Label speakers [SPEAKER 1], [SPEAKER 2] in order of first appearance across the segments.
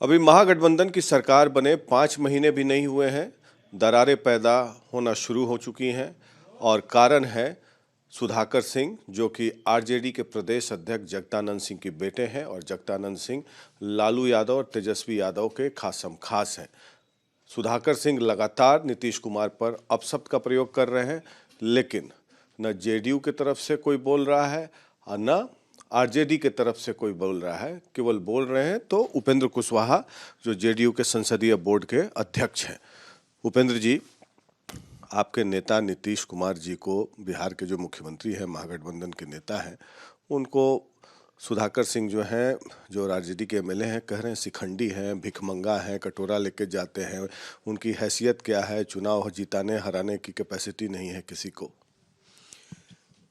[SPEAKER 1] अभी महागठबंधन की सरकार बने 5 महीने भी नहीं हुए हैं, दरारें पैदा होना शुरू हो चुकी हैं और कारण है सुधाकर सिंह, जो कि आरजेडी के प्रदेश अध्यक्ष जगदानंद सिंह के बेटे हैं और जगदानंद सिंह लालू यादव और तेजस्वी यादव के खासम खास हैं। सुधाकर सिंह लगातार नीतीश कुमार पर अपशब्द का प्रयोग कर रहे हैं, लेकिन न जेडीयू की तरफ से कोई बोल रहा है और न आरजेडी की तरफ से कोई बोल रहा है। केवल बोल रहे हैं तो उपेंद्र कुशवाहा, जो जेडीयू के संसदीय बोर्ड के अध्यक्ष हैं। उपेंद्र जी, आपके नेता नीतीश कुमार जी को, बिहार के जो मुख्यमंत्री हैं, महागठबंधन के नेता हैं, उनको सुधाकर सिंह जो हैं, जो आरजेडी के एमएलए हैं, कह रहे हैं शिखंडी हैं, भिखमंगा हैं, कटोरा लेके जाते हैं, उनकी हैसियत क्या है, चुनाव जिताने हराने की कैपेसिटी नहीं है किसी को।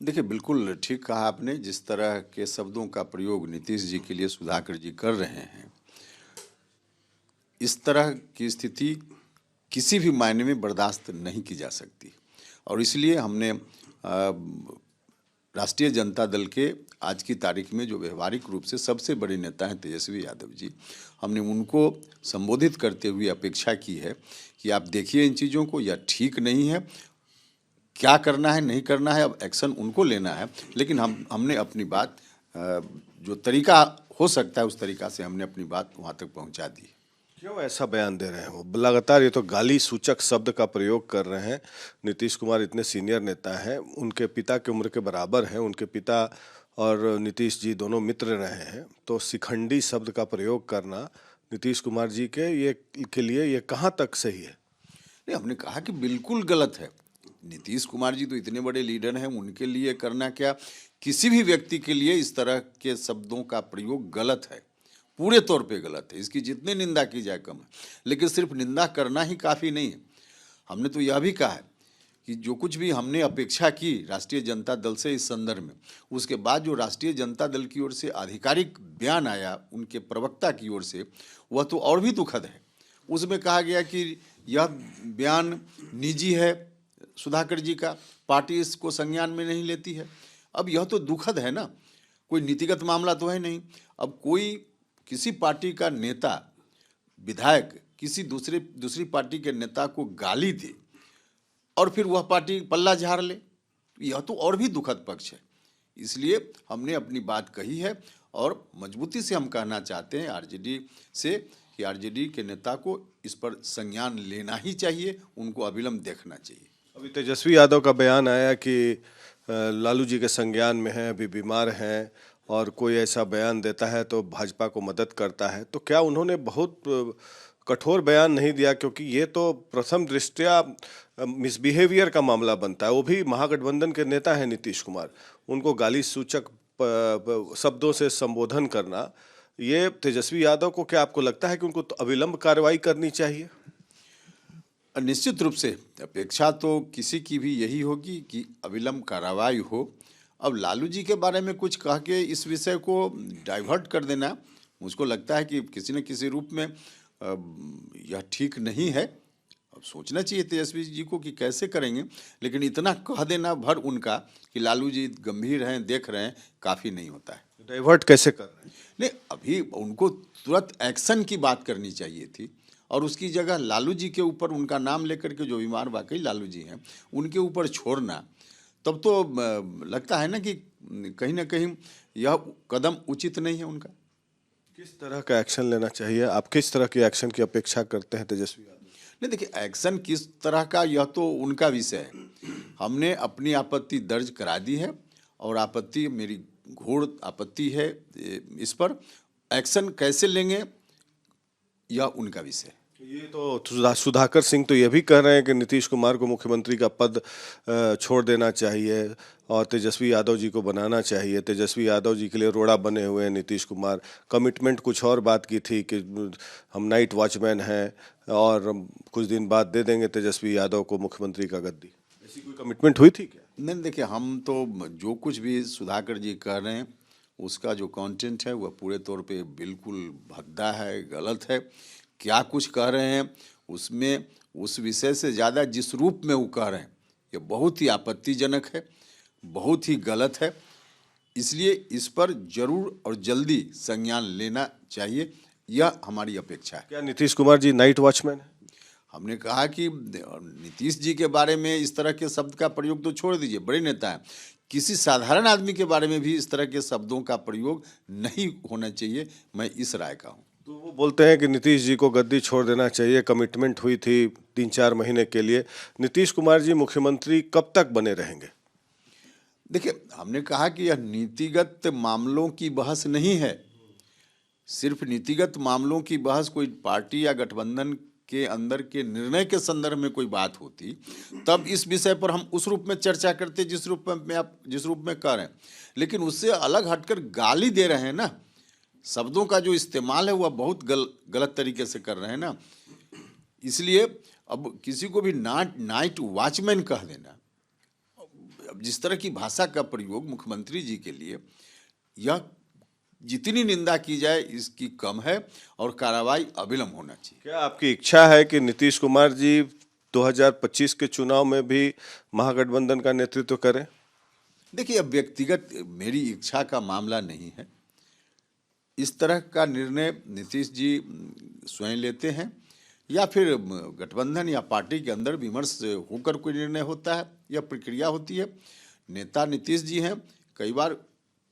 [SPEAKER 2] देखिए, बिल्कुल ठीक कहा आपने। जिस तरह के शब्दों का प्रयोग नीतीश जी के लिए सुधाकर जी कर रहे हैं, इस तरह की स्थिति किसी भी मायने में बर्दाश्त नहीं की जा सकती। और इसलिए हमने राष्ट्रीय जनता दल के आज की तारीख में जो व्यवहारिक रूप से सबसे बड़े नेता हैं तेजस्वी यादव जी, हमने उनको संबोधित करते हुए अपेक्षा की है कि आप देखिए इन चीज़ों को, यह ठीक नहीं है, क्या करना है नहीं करना है, अब एक्शन उनको लेना है। लेकिन हमने अपनी बात, जो तरीका हो सकता है उस तरीका से हमने अपनी बात वहाँ तक पहुँचा दी।
[SPEAKER 1] क्यों ऐसा बयान दे रहे हैं वो? लगातार ये तो गाली सूचक शब्द का प्रयोग कर रहे हैं। नीतीश कुमार इतने सीनियर नेता हैं, उनके पिता की उम्र के बराबर हैं, उनके पिता और नीतीश जी दोनों मित्र रहे हैं, तो शिखंडी शब्द का प्रयोग करना नीतीश कुमार जी के लिए ये कहाँ तक सही है?
[SPEAKER 2] नहीं, हमने कहा कि बिल्कुल गलत है। नीतीश कुमार जी तो इतने बड़े लीडर हैं, उनके लिए करना क्या, किसी भी व्यक्ति के लिए इस तरह के शब्दों का प्रयोग गलत है, पूरे तौर पे गलत है। इसकी जितनी निंदा की जाए कम है। लेकिन सिर्फ निंदा करना ही काफ़ी नहीं है। हमने तो यह भी कहा है कि जो कुछ भी हमने अपेक्षा की राष्ट्रीय जनता दल से इस संदर्भ में, उसके बाद जो राष्ट्रीय जनता दल की ओर से आधिकारिक बयान आया उनके प्रवक्ता की ओर से, वह तो और भी दुखद है। उसमें कहा गया कि यह बयान निजी है सुधाकर जी का, पार्टी इसको संज्ञान में नहीं लेती है। अब यह तो दुखद है ना, कोई नीतिगत मामला तो है नहीं। अब कोई किसी पार्टी का नेता, विधायक किसी दूसरी पार्टी के नेता को गाली दे और फिर वह पार्टी पल्ला झाड़ ले, यह तो और भी दुखद पक्ष है। इसलिए हमने अपनी बात कही है और मजबूती से हम कहना चाहते हैं आरजेडी से कि आरजेडी के नेता को इस पर संज्ञान लेना ही चाहिए, उनको अविलंब देखना चाहिए।
[SPEAKER 1] अभी तेजस्वी यादव का बयान आया कि लालू जी के संज्ञान में हैं, अभी बीमार हैं, और कोई ऐसा बयान देता है तो भाजपा को मदद करता है। तो क्या उन्होंने बहुत कठोर बयान नहीं दिया? क्योंकि ये तो प्रथम दृष्टया मिसबिहेवियर का मामला बनता है। वो भी महागठबंधन के नेता हैं नीतीश कुमार, उनको गाली सूचक शब्दों से संबोधन करना, ये तेजस्वी यादव को, क्या आपको लगता है कि उनको तो अविलंब कार्रवाई करनी चाहिए?
[SPEAKER 2] निश्चित रूप से अपेक्षा तो किसी की भी यही होगी कि अविलंब कार्रवाई हो। अब लालू जी के बारे में कुछ कह के इस विषय को डाइवर्ट कर देना, मुझको लगता है कि किसी न किसी रूप में यह ठीक नहीं है। अब सोचना चाहिए तेजस्वी जी को कि कैसे करेंगे, लेकिन इतना कह देना भर उनका कि लालू जी गंभीर हैं, देख रहे हैं, काफ़ी नहीं होता है।
[SPEAKER 1] डाइवर्ट कैसे कर रहे हैं?
[SPEAKER 2] नहीं, अभी उनको तुरंत एक्शन की बात करनी चाहिए थी और उसकी जगह लालू जी के ऊपर उनका नाम लेकर के, जो बीमार वाकई लालू जी हैं, उनके ऊपर छोड़ना, तब तो लगता है ना कि कहीं ना कहीं यह कदम उचित नहीं है उनका।
[SPEAKER 1] किस तरह का एक्शन लेना चाहिए? आप किस तरह के एक्शन की अपेक्षा करते हैं तेजस्वी यादव?
[SPEAKER 2] नहीं, देखिए, एक्शन किस तरह का यह तो उनका विषय है। हमने अपनी आपत्ति दर्ज करा दी है और आपत्ति मेरी घोर आपत्ति है। इस पर एक्शन कैसे लेंगे यह उनका विषय है।
[SPEAKER 1] ये तो सुधाकर सिंह तो ये भी कह रहे हैं कि नीतीश कुमार को मुख्यमंत्री का पद छोड़ देना चाहिए और तेजस्वी यादव जी को बनाना चाहिए। तेजस्वी यादव जी के लिए रोड़ा बने हुए हैं नीतीश कुमार। कमिटमेंट कुछ और बात की थी कि हम नाइट वॉचमैन हैं और कुछ दिन बाद दे देंगे तेजस्वी यादव को मुख्यमंत्री का गद्दी। ऐसी कोई कमिटमेंट हुई थी क्या?
[SPEAKER 2] नहीं, देखिए, हम तो जो कुछ भी सुधाकर जी कह रहे हैं उसका जो कंटेंट है वह पूरे तौर पे बिल्कुल भद्दा है, गलत है। क्या कुछ कह रहे हैं उसमें, उस विषय से ज़्यादा जिस रूप में वो कह रहे हैं, ये बहुत ही आपत्तिजनक है, बहुत ही गलत है। इसलिए इस पर जरूर और जल्दी संज्ञान लेना चाहिए, यह हमारी अपेक्षा है।
[SPEAKER 1] क्या नीतीश कुमार जी नाइट वॉचमैन है?
[SPEAKER 2] हमने कहा कि नीतीश जी के बारे में इस तरह के शब्द का प्रयोग तो छोड़ दीजिए, बड़े नेता हैं, किसी साधारण आदमी के बारे में भी इस तरह के शब्दों का प्रयोग नहीं होना चाहिए, मैं इस राय का हूँ।
[SPEAKER 1] तो वो बोलते हैं कि नीतीश जी को गद्दी छोड़ देना चाहिए, कमिटमेंट हुई थी 3-4 महीने के लिए। नीतीश कुमार जी मुख्यमंत्री कब तक बने रहेंगे?
[SPEAKER 2] देखिए, हमने कहा कि यह नीतिगत मामलों की बहस नहीं है। सिर्फ नीतिगत मामलों की बहस कोई पार्टी या गठबंधन के अंदर के निर्णय के संदर्भ में कोई बात होती, तब इस विषय पर हम उस रूप में चर्चा करते जिस रूप में आप जिस रूप में कर रहे हैं। लेकिन उससे अलग हटकर गाली दे रहे हैं ना, शब्दों का जो इस्तेमाल है वह बहुत गलत तरीके से कर रहे हैं ना। इसलिए अब किसी को भी नाइट वॉचमैन कह देना, जिस तरह की भाषा का प्रयोग मुख्यमंत्री जी के लिए, यह जितनी निंदा की जाए इसकी कम है और कार्रवाई अविलंब होना चाहिए।
[SPEAKER 1] क्या आपकी इच्छा है कि नीतीश कुमार जी 2025 के चुनाव में भी महागठबंधन का नेतृत्व करें?
[SPEAKER 2] देखिए, अब व्यक्तिगत मेरी इच्छा का मामला नहीं है। इस तरह का निर्णय नीतीश जी स्वयं लेते हैं या फिर गठबंधन या पार्टी के अंदर विमर्श होकर कोई निर्णय होता है या प्रक्रिया होती है। नेता नीतीश जी हैं, कई बार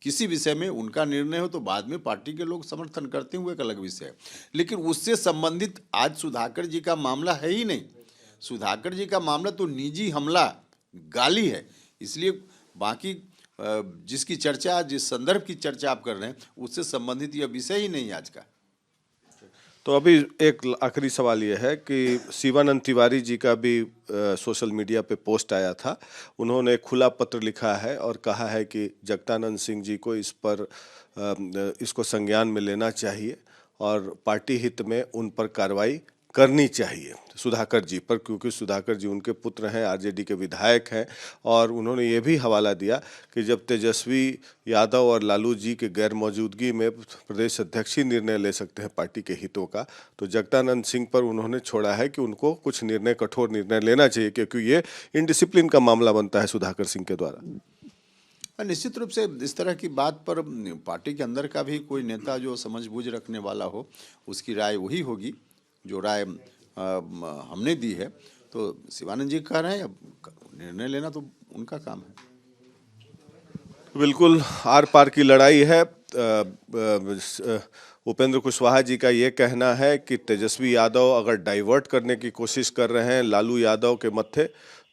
[SPEAKER 2] किसी विषय में उनका निर्णय हो तो बाद में पार्टी के लोग समर्थन करते हुए एक अलग विषय है, लेकिन उससे संबंधित आज सुधाकर जी का मामला है ही नहीं। सुधाकर जी का मामला तो निजी हमला, गाली है। इसलिए बाकी जिसकी चर्चा, जिस संदर्भ की चर्चा आप कर रहे हैं, उससे संबंधित यह विषय ही नहीं आज का।
[SPEAKER 1] तो अभी एक आखिरी सवाल ये है कि शिवानंद तिवारी जी का भी सोशल मीडिया पे पोस्ट आया था। उन्होंने खुला पत्र लिखा है और कहा है कि जगदानंद सिंह जी को इसको संज्ञान में लेना चाहिए और पार्टी हित में उन पर कार्रवाई करनी चाहिए सुधाकर जी पर, क्योंकि सुधाकर जी उनके पुत्र हैं, आरजेडी के विधायक हैं। और उन्होंने ये भी हवाला दिया कि जब तेजस्वी यादव और लालू जी के गैर मौजूदगी में प्रदेश अध्यक्ष ही निर्णय ले सकते हैं पार्टी के हितों का, तो जगदानंद सिंह पर उन्होंने छोड़ा है कि उनको कुछ कठोर निर्णय लेना चाहिए, क्योंकि ये इनडिसिप्लिन का मामला बनता है सुधाकर सिंह के द्वारा।
[SPEAKER 2] निश्चित रूप से इस तरह की बात पर पार्टी के अंदर का भी कोई नेता जो समझबूझ रखने वाला हो, उसकी राय वही होगी जो राय हमने दी है। तो शिवानंद जी कह रहे हैं, अब निर्णय लेना तो उनका काम है।
[SPEAKER 1] बिल्कुल आर पार की लड़ाई है। उपेंद्र कुशवाहा जी का ये कहना है कि तेजस्वी यादव अगर डाइवर्ट करने की कोशिश कर रहे हैं लालू यादव के मत्थे,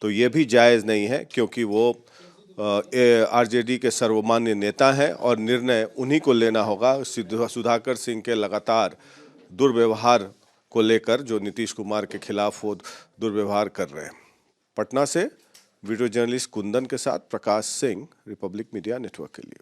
[SPEAKER 1] तो ये भी जायज़ नहीं है, क्योंकि वो आरजेडी के सर्वमान्य नेता हैं और निर्णय उन्हीं को लेना होगा। सुधाकर सिंह के लगातार दुर्व्यवहार को लेकर जो नीतीश कुमार के खिलाफ वो दुर्व्यवहार कर रहे हैं। पटना से वीडियो जर्नलिस्ट कुंदन के साथ Prakash Singh, Republic media network के लिए।